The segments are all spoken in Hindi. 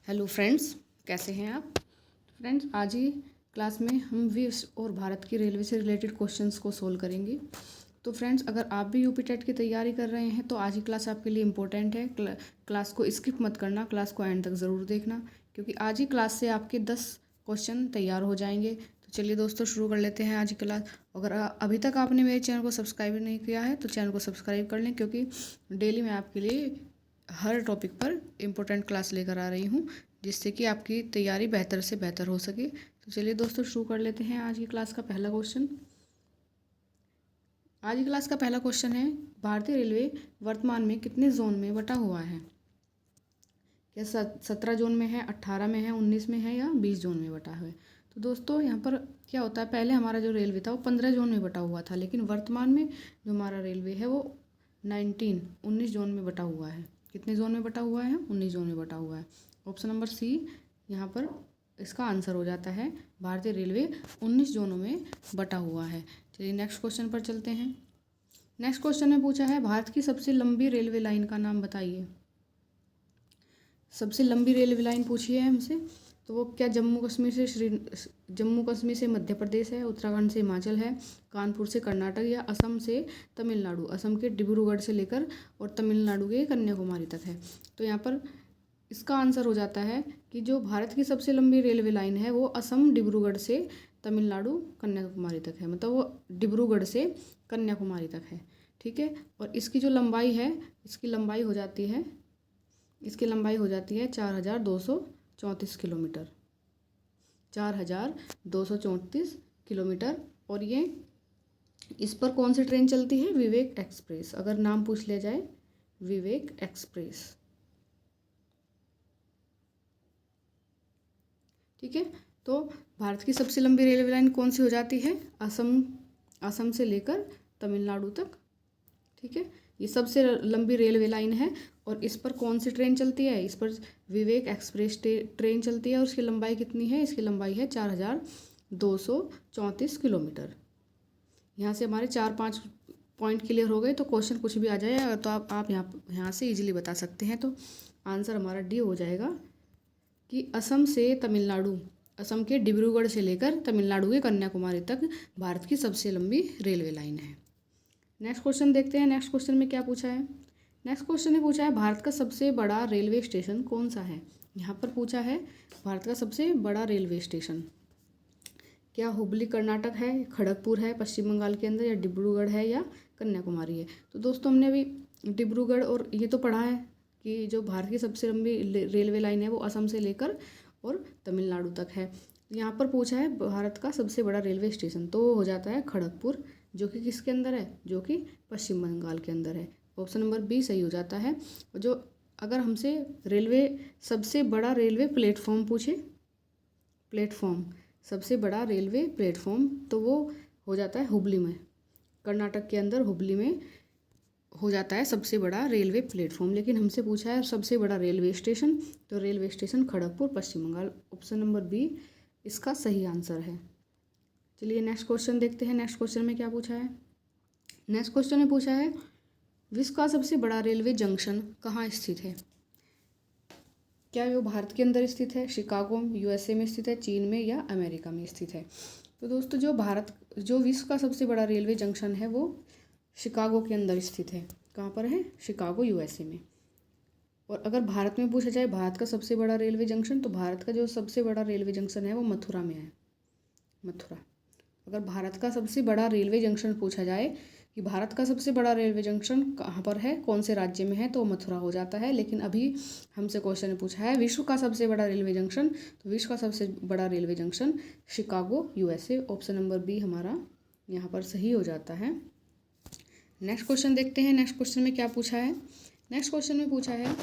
हेलो फ्रेंड्स, कैसे हैं आप। फ्रेंड्स, आज ही क्लास में हम विश्व और भारत की रेलवे से रिलेटेड क्वेश्चंस को सोल्व करेंगे। तो फ्रेंड्स, अगर आप भी यूपी टेट की तैयारी कर रहे हैं तो आज की क्लास आपके लिए इम्पोर्टेंट है। क्लास को स्किप मत करना, क्लास को एंड तक ज़रूर देखना, क्योंकि आज ही क्लास से आपके 10 क्वेश्चन तैयार हो जाएंगे। तो चलिए दोस्तों, शुरू कर लेते हैं आज की क्लास। अगर अभी तक आपने मेरे चैनल को सब्सक्राइब नहीं किया है तो चैनल को सब्सक्राइब कर लें, क्योंकि डेली मैं आपके लिए हर टॉपिक पर इम्पोर्टेंट क्लास लेकर आ रही हूँ, जिससे कि आपकी तैयारी बेहतर से बेहतर हो सके। तो चलिए दोस्तों, शुरू कर लेते हैं आज की क्लास का पहला क्वेश्चन। आज की क्लास का पहला क्वेश्चन है, भारतीय रेलवे वर्तमान में कितने जोन में बटा हुआ है। क्या 17 जोन में है, 18 में है, 19 में है या 20 जोन में बटा है। तो दोस्तों, यहाँ पर क्या होता है, पहले हमारा जो रेलवे था वो 15 जोन में बटा हुआ था, लेकिन वर्तमान में जो हमारा रेलवे है वो 19 जोन में बटा हुआ है। कितने जोन में बटा हुआ है? 19 जोन में बटा हुआ है। ऑप्शन नंबर सी यहाँ पर इसका आंसर हो जाता है। भारतीय रेलवे 19 जोनों में बटा हुआ है। चलिए नेक्स्ट क्वेश्चन पर चलते हैं। नेक्स्ट क्वेश्चन में पूछा है, भारत की सबसे लंबी रेलवे लाइन का नाम बताइए। सबसे लंबी रेलवे लाइन पूछी है हमसे, तो वो क्या जम्मू कश्मीर से मध्य प्रदेश है, उत्तराखंड से हिमाचल है, कानपुर से कर्नाटक या असम से तमिलनाडु। असम के डिब्रूगढ़ से लेकर और तमिलनाडु के कन्याकुमारी तक है। तो यहाँ पर इसका आंसर हो जाता है कि जो भारत की सबसे लंबी रेलवे लाइन है वो असम डिब्रूगढ़ से तमिलनाडु कन्याकुमारी तक है, मतलब वो डिब्रूगढ़ से कन्याकुमारी तक है। ठीक है, और इसकी जो लंबाई है, इसकी लंबाई हो जाती है 4234 किलोमीटर। 4234 किलोमीटर। और ये इस पर कौन सी ट्रेन चलती है? विवेक एक्सप्रेस। अगर नाम पूछ लिया जाए, विवेक एक्सप्रेस। ठीक है, तो भारत की सबसे लंबी रेलवे लाइन कौन सी हो जाती है? असम से लेकर तमिलनाडु तक। ठीक है, ये सबसे लंबी रेलवे लाइन है। और इस पर कौन सी ट्रेन चलती है? इस पर विवेक एक्सप्रेस ट्रेन चलती है। और उसकी लंबाई कितनी है? इसकी लंबाई है 4234 किलोमीटर। यहाँ से हमारे 4-5 पॉइंट क्लियर हो गए। तो क्वेश्चन कुछ भी आ जाए तो आप यहाँ से इजीली बता सकते हैं। तो आंसर हमारा डी हो जाएगा कि असम से तमिलनाडु, असम के डिब्रूगढ़ से लेकर तमिलनाडु के कन्याकुमारी तक भारत की सबसे लंबी रेलवे लाइन है। नेक्स्ट क्वेश्चन देखते हैं। नेक्स्ट क्वेश्चन में क्या पूछा है? नेक्स्ट क्वेश्चन में पूछा है, भारत का सबसे बड़ा रेलवे स्टेशन कौन सा है। यहाँ पर पूछा है भारत का सबसे बड़ा रेलवे स्टेशन क्या हुबली कर्नाटक है, खड़गपुर है पश्चिम बंगाल के अंदर, या डिब्रूगढ़ है, या कन्याकुमारी है। तो दोस्तों, हमने अभी डिब्रूगढ़ और ये तो पढ़ा है कि जो भारत की सबसे लंबी रेलवे लाइन है वो असम से लेकर और तमिलनाडु तक है। यहाँ पर पूछा है भारत का सबसे बड़ा रेलवे स्टेशन, तो वो हो जाता है खड़गपुर, जो कि किसके अंदर है? जो कि पश्चिम बंगाल के अंदर है। ऑप्शन नंबर बी सही हो जाता है। जो अगर हमसे सबसे बड़ा रेलवे प्लेटफॉर्म पूछे, प्लेटफॉर्म, सबसे बड़ा रेलवे प्लेटफॉर्म, तो वो हो जाता है हुबली में, कर्नाटक के अंदर हुबली में हो जाता है सबसे बड़ा रेलवे प्लेटफॉर्म। लेकिन हमसे पूछा है सबसे बड़ा रेलवे स्टेशन, तो रेलवे स्टेशन खड़गपुर पश्चिम बंगाल। ऑप्शन नंबर बी इसका सही आंसर है। चलिए नेक्स्ट क्वेश्चन देखते हैं। नेक्स्ट क्वेश्चन में क्या पूछा है? नेक्स्ट क्वेश्चन में पूछा है, विश्व का सबसे बड़ा रेलवे जंक्शन कहाँ स्थित है। क्या वो भारत के अंदर स्थित है, शिकागो यूएसए में स्थित है, चीन में, या अमेरिका में स्थित है। तो दोस्तों, जो विश्व का सबसे बड़ा रेलवे जंक्शन है वो शिकागो के अंदर स्थित है। कहाँ पर है? शिकागो यूएसए में। और अगर भारत में पूछा जाए भारत का सबसे बड़ा रेलवे जंक्शन, तो भारत का जो सबसे बड़ा रेलवे जंक्शन है वो मथुरा में है, मथुरा। अगर भारत का सबसे बड़ा रेलवे जंक्शन पूछा जाए कि भारत का सबसे बड़ा रेलवे जंक्शन कहाँ पर है, कौन से राज्य में है, तो मथुरा हो जाता है। लेकिन अभी हमसे क्वेश्चन पूछा है विश्व का सबसे बड़ा रेलवे जंक्शन, तो विश्व का सबसे बड़ा railway junction Chicago USA. Option number B हमारा यहाँ पर सही हो जाता है। नेक्स्ट क्वेश्चन देखते हैं। नेक्स्ट क्वेश्चन में क्या पूछा है? नेक्स्ट क्वेश्चन में पूछा है,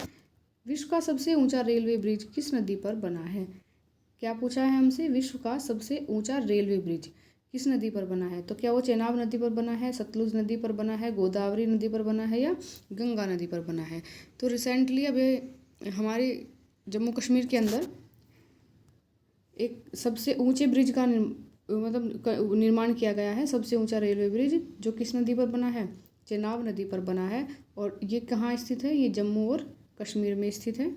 विश्व का सबसे ऊंचा रेलवे ब्रिज किस नदी पर बना है। क्या पूछा है हमसे? विश्व का सबसे ऊंचा रेलवे ब्रिज किस नदी पर बना है। तो क्या वो चेनाब नदी पर बना है, सतलुज नदी पर बना है, गोदावरी नदी पर बना है, या गंगा नदी पर बना है। तो रिसेंटली अभी हमारे जम्मू कश्मीर के अंदर एक सबसे ऊंचे ब्रिज का निर्माण किया गया है। सबसे ऊंचा रेलवे ब्रिज जो किस नदी पर बना है? चेनाब नदी पर बना है। और ये कहाँ स्थित है? ये जम्मू और कश्मीर में स्थित है।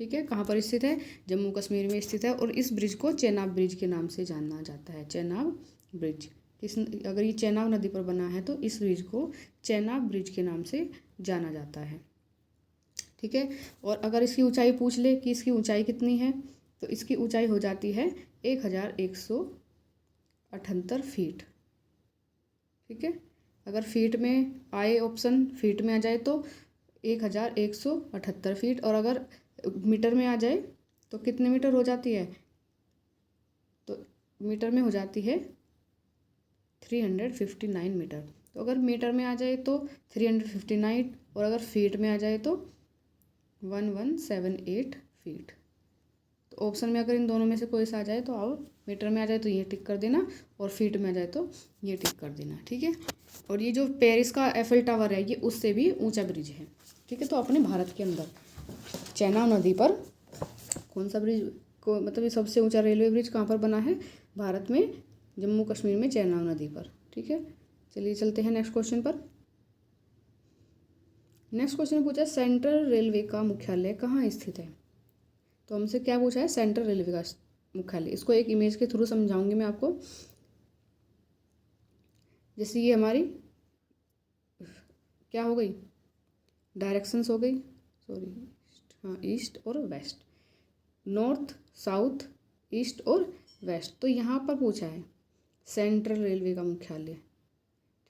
ठीक है, कहाँ पर स्थित है? जम्मू कश्मीर में स्थित है। और इस ब्रिज को चेनाब ब्रिज के नाम से जाना जाता है। चेनाब ब्रिज अगर ये चेनाब नदी पर बना है तो इस ब्रिज को चेनाब ब्रिज के नाम से जाना जाता है। ठीक है, और अगर इसकी ऊंचाई पूछ ले कि इसकी ऊंचाई कितनी है, तो इसकी ऊंचाई हो जाती है 1178 फीट। ठीक है, अगर फीट में आए ऑप्शन, फीट में आ जाए तो 1178 फीट, और अगर मीटर में आ जाए तो कितने मीटर हो जाती है? तो मीटर में हो जाती है 359 मीटर। तो अगर मीटर में आ जाए तो 359, और अगर फीट में आ जाए तो 1178 फीट। तो ऑप्शन में अगर इन दोनों में से कोई सा आ जाए तो आओ, मीटर में आ जाए तो ये टिक कर देना, और फीट में आ जाए तो ये टिक कर देना। ठीक है, और ये जो पेरिस का एफिल टावर है ये उससे भी ऊंचा ब्रिज है। ठीक है, तो अपने भारत के अंदर चेनाब नदी पर कौन सा ब्रिज को, मतलब ये सबसे ऊंचा रेलवे ब्रिज कहाँ पर बना है? भारत में जम्मू कश्मीर में चेनाब नदी पर। ठीक है, चलिए चलते हैं नेक्स्ट क्वेश्चन पर। नेक्स्ट क्वेश्चन पूछा है सेंट्रल रेलवे का मुख्यालय कहाँ स्थित है? तो हमसे क्या पूछा है? सेंट्रल रेलवे का मुख्यालय। इसको एक इमेज के थ्रू समझाऊंगी मैं आपको। जैसे ये हमारी क्या हो गई, डायरेक्शंस हो गई, सॉरी हाँ, ईस्ट और वेस्ट, नॉर्थ साउथ ईस्ट और वेस्ट। तो यहाँ पर पूछा है सेंट्रल रेलवे का मुख्यालय।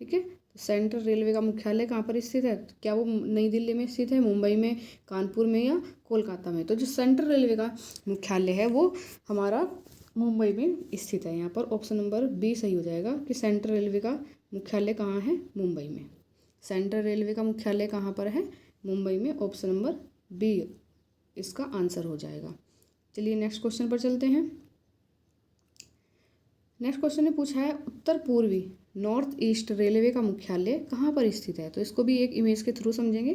ठीक है, तो सेंट्रल रेलवे का मुख्यालय कहाँ पर स्थित है? क्या वो नई दिल्ली में स्थित है, मुंबई में, कानपुर में या कोलकाता में? तो जो सेंट्रल रेलवे का मुख्यालय है वो हमारा मुंबई में स्थित है। यहाँ पर ऑप्शन नंबर बी सही हो जाएगा कि सेंट्रल रेलवे का मुख्यालय कहाँ है? मुंबई में। सेंट्रल रेलवे का मुख्यालय कहाँ पर है? मुंबई में। ऑप्शन नंबर बी इसका आंसर हो जाएगा। चलिए नेक्स्ट क्वेश्चन पर चलते हैं। नेक्स्ट क्वेश्चन ने पूछा है उत्तर पूर्वी नॉर्थ ईस्ट रेलवे का मुख्यालय कहाँ पर स्थित है? तो इसको भी एक इमेज के थ्रू समझेंगे।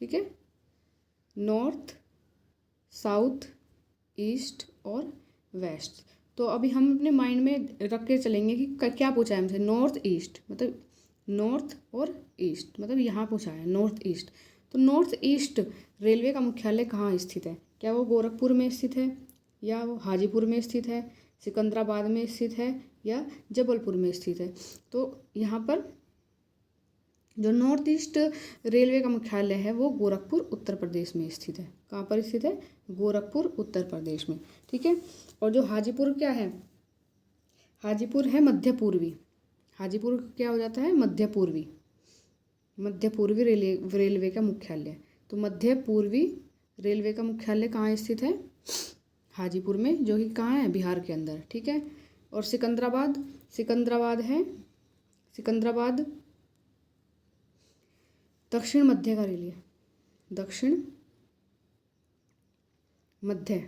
ठीक है, नॉर्थ साउथ ईस्ट और वेस्ट। तो अभी हम अपने माइंड में रख के चलेंगे कि क्या पूछा है हमसे। नॉर्थ ईस्ट मतलब नॉर्थ और ईस्ट, मतलब यहाँ पूछा है नॉर्थ ईस्ट। तो नॉर्थ ईस्ट रेलवे का मुख्यालय कहाँ स्थित है? क्या वो गोरखपुर में स्थित है, या वो हाजीपुर में स्थित है, सिकंदराबाद में स्थित है, या जबलपुर में स्थित है? तो यहाँ पर जो नॉर्थ ईस्ट रेलवे का मुख्यालय है वो गोरखपुर उत्तर प्रदेश में स्थित है। कहाँ पर स्थित है? गोरखपुर उत्तर प्रदेश में। ठीक है, और जो हाजीपुर क्या है? हाजीपुर है मध्य पूर्वी। हाजीपुर क्या हो जाता है? मध्य पूर्वी। मध्य पूर्वी रेलवे का मुख्यालय। तो मध्य पूर्वी रेलवे का मुख्यालय कहाँ स्थित है? हाजीपुर में, जो कि कहाँ है? बिहार के अंदर। ठीक है, और सिकंदराबाद, सिकंदराबाद है, सिकंदराबाद दक्षिण मध्य का रेलवे, दक्षिण मध्य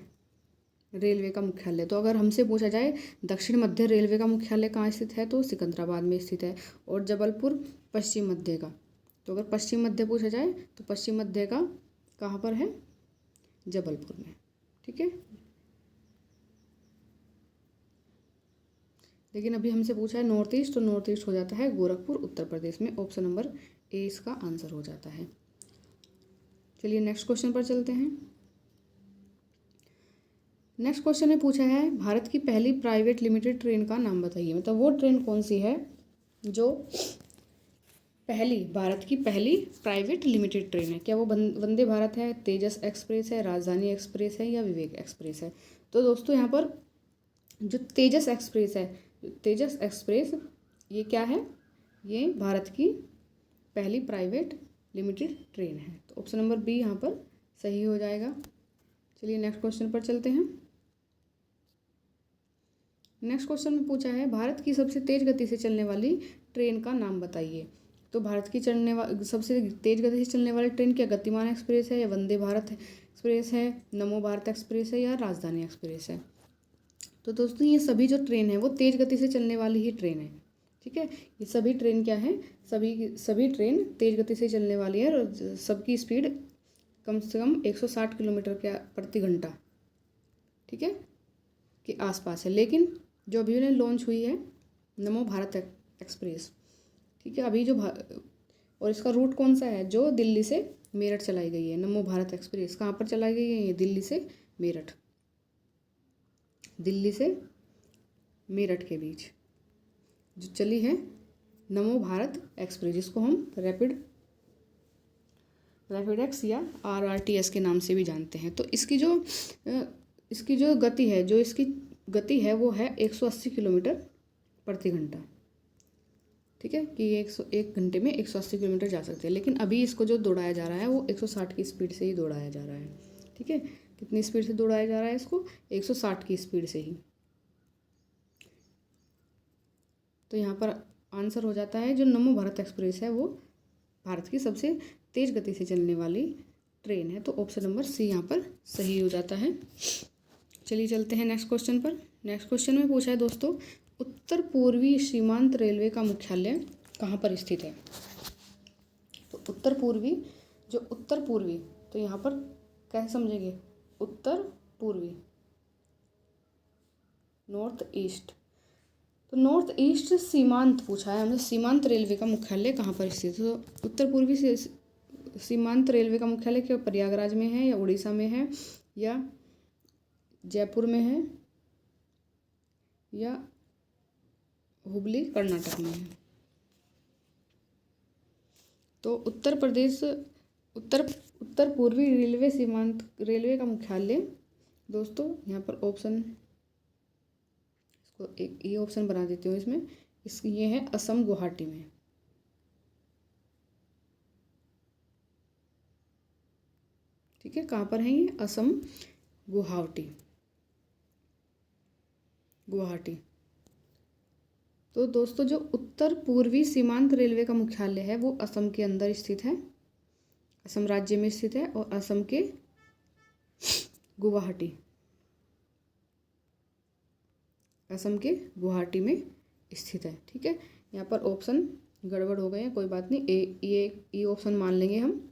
रेलवे का मुख्यालय। तो अगर हमसे पूछा जाए दक्षिण मध्य रेलवे का मुख्यालय कहाँ स्थित है, तो सिकंदराबाद में स्थित है। और जबलपुर पश्चिम मध्य का, तो अगर पश्चिम मध्य पूछा जाए तो पश्चिम मध्य का कहाँ पर है? जबलपुर में। ठीक है, लेकिन अभी हमसे पूछा है नॉर्थ ईस्ट, तो नॉर्थ ईस्ट हो जाता है गोरखपुर उत्तर प्रदेश में। ऑप्शन नंबर ए इसका आंसर हो जाता है। चलिए नेक्स्ट क्वेश्चन पर चलते हैं। नेक्स्ट क्वेश्चन ने पूछा है भारत की पहली प्राइवेट लिमिटेड ट्रेन का नाम बताइए। मतलब वो ट्रेन कौन सी है जो भारत की पहली प्राइवेट लिमिटेड ट्रेन है? क्या वो वंदे भारत है, तेजस एक्सप्रेस है, राजधानी एक्सप्रेस है, या विवेक एक्सप्रेस है? तो दोस्तों यहाँ पर जो तेजस एक्सप्रेस है, तेजस एक्सप्रेस ये क्या है? ये भारत की पहली प्राइवेट लिमिटेड ट्रेन है। तो ऑप्शन नंबर बी यहाँ पर सही हो जाएगा। चलिए नेक्स्ट क्वेश्चन पर चलते हैं। नेक्स्ट क्वेश्चन में पूछा है भारत की सबसे तेज गति से चलने वाली ट्रेन का नाम बताइए। तो भारत की सबसे तेज गति से चलने वाली ट्रेन क्या गतिमान एक्सप्रेस है, या वंदे भारत एक्सप्रेस है, नमो भारत एक्सप्रेस है, या राजधानी एक्सप्रेस है? तो दोस्तों ये सभी जो ट्रेन है वो तेज गति से चलने वाली ही ट्रेन है। ठीक है, ये सभी ट्रेन क्या है? सभी ट्रेन तेज गति से चलने वाली है, और सबकी स्पीड कम से कम 160 किलोमीटर के प्रति घंटा, ठीक है, के आसपास है। लेकिन जो अभी ने लॉन्च हुई है नमो भारत एक्सप्रेस, ठीक है, अभी जो और इसका रूट कौन सा है? जो दिल्ली से मेरठ चलाई गई है। नमो भारत एक्सप्रेस कहाँ पर चलाई गई है? ये दिल्ली से मेरठ, दिल्ली से मेरठ के बीच जो चली है नमो भारत एक्सप्रेस, जिसको हम रैपिड एक्स या RRTS के नाम से भी जानते हैं। तो इसकी जो गति है वो है 180 किलोमीटर प्रति घंटा। ठीक है, कि 1 घंटे में 180 किलोमीटर जा सकते हैं। लेकिन अभी इसको जो दौड़ाया जा रहा है वो 160 की स्पीड से ही दौड़ाया जा रहा है। ठीक है, कितनी स्पीड से दौड़ाया जा रहा है इसको? 160 की स्पीड से ही। तो यहाँ पर आंसर हो जाता है जो नमो भारत एक्सप्रेस है वो भारत की सबसे तेज गति से चलने वाली ट्रेन है। तो ऑप्शन नंबर सी यहाँ पर सही हो जाता है। चलिए चलते हैं नेक्स्ट क्वेश्चन पर। नेक्स्ट क्वेश्चन में पूछा है दोस्तों, उत्तर पूर्वी सीमांत रेलवे का मुख्यालय कहाँ पर स्थित है? तो उत्तर पूर्वी तो यहाँ पर कैसे समझेंगे? उत्तर पूर्वी, नॉर्थ ईस्ट। तो नॉर्थ ईस्ट सीमांत पूछा है हमने, सीमांत रेलवे का मुख्यालय कहाँ पर स्थित है? तो उत्तर पूर्वी से सीमांत रेलवे का मुख्यालय क्या प्रयागराज में है, या उड़ीसा में है, या जयपुर में है, या हुबली कर्नाटक में है? तो उत्तर पूर्वी रेलवे सीमांत रेलवे का मुख्यालय दोस्तों यहाँ पर ऑप्शन, इसको एक ये ऑप्शन बना देती हूँ इसमें, ये है असम गुवाहाटी में। ठीक है, कहाँ पर है ये? असम गुवाहाटी। तो दोस्तों जो उत्तर पूर्वी सीमांत रेलवे का मुख्यालय है वो असम के अंदर स्थित है, असम राज्य में स्थित है, और असम के गुवाहाटी में स्थित है। ठीक है, यहाँ पर ऑप्शन गड़बड़ हो गए हैं, कोई बात नहीं, ये ऑप्शन मान लेंगे हम।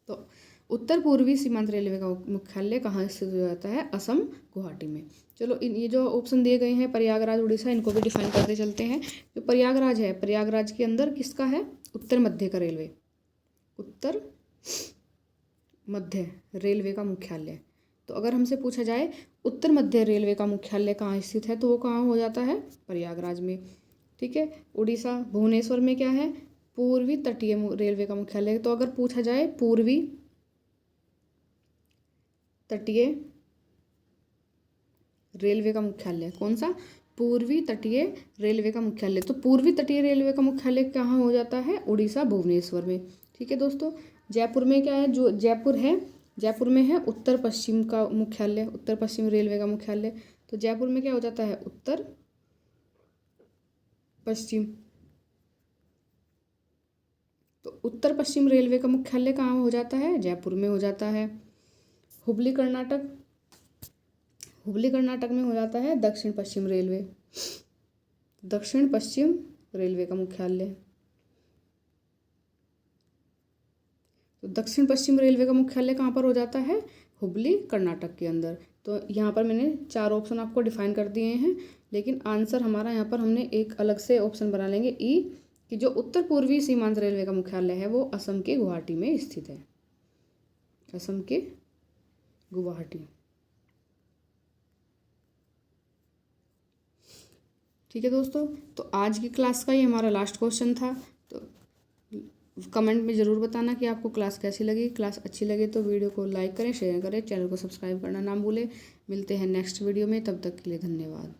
तो उत्तर पूर्वी सीमांत रेलवे का मुख्यालय कहाँ स्थित हो जाता है? असम गुवाहाटी में। चलो ये जो ऑप्शन दिए गए हैं प्रयागराज उड़ीसा, इनको भी डिफाइन करते चलते हैं। जो प्रयागराज है, प्रयागराज के अंदर किसका है? उत्तर मध्य का रेलवे, उत्तर मध्य रेलवे का मुख्यालय। तो अगर हमसे पूछा जाए उत्तर मध्य रेलवे का मुख्यालय कहाँ स्थित है, तो वो कहाँ हो जाता है? प्रयागराज में। ठीक है, उड़ीसा भुवनेश्वर में क्या है? पूर्वी तटीय रेलवे का मुख्यालय। तो अगर पूछा जाए पूर्वी तटीय रेलवे का मुख्यालय कौन सा? पूर्वी तटीय रेलवे का मुख्यालय। तो पूर्वी तटीय रेलवे का मुख्यालय कहाँ हो जाता है? उड़ीसा भुवनेश्वर में। ठीक है दोस्तों, जयपुर में क्या है? जो जयपुर में है उत्तर पश्चिम का मुख्यालय, उत्तर पश्चिम रेलवे का मुख्यालय। तो जयपुर में क्या हो जाता है? उत्तर पश्चिम। तो उत्तर पश्चिम रेलवे का मुख्यालय कहाँ हो जाता है? जयपुर में हो जाता है। हुबली कर्नाटक में हो जाता है दक्षिण पश्चिम रेलवे का मुख्यालय। तो दक्षिण पश्चिम रेलवे का मुख्यालय कहाँ पर हो जाता है? हुबली कर्नाटक के अंदर। तो यहाँ पर मैंने 4 ऑप्शन आपको डिफाइन कर दिए हैं, लेकिन आंसर हमारा यहाँ पर हमने एक अलग से ऑप्शन बना लेंगे ई, कि जो उत्तर पूर्वी सीमांत रेलवे का मुख्यालय है वो असम के गुवाहाटी में स्थित है, असम के गुवाहाटी। ठीक है दोस्तों, तो आज की क्लास का ये हमारा लास्ट क्वेश्चन था। तो कमेंट में ज़रूर बताना कि आपको क्लास कैसी लगी। क्लास अच्छी लगे तो वीडियो को लाइक करें, शेयर करें, चैनल को सब्सक्राइब करना ना भूलें। मिलते हैं नेक्स्ट वीडियो में, तब तक के लिए धन्यवाद।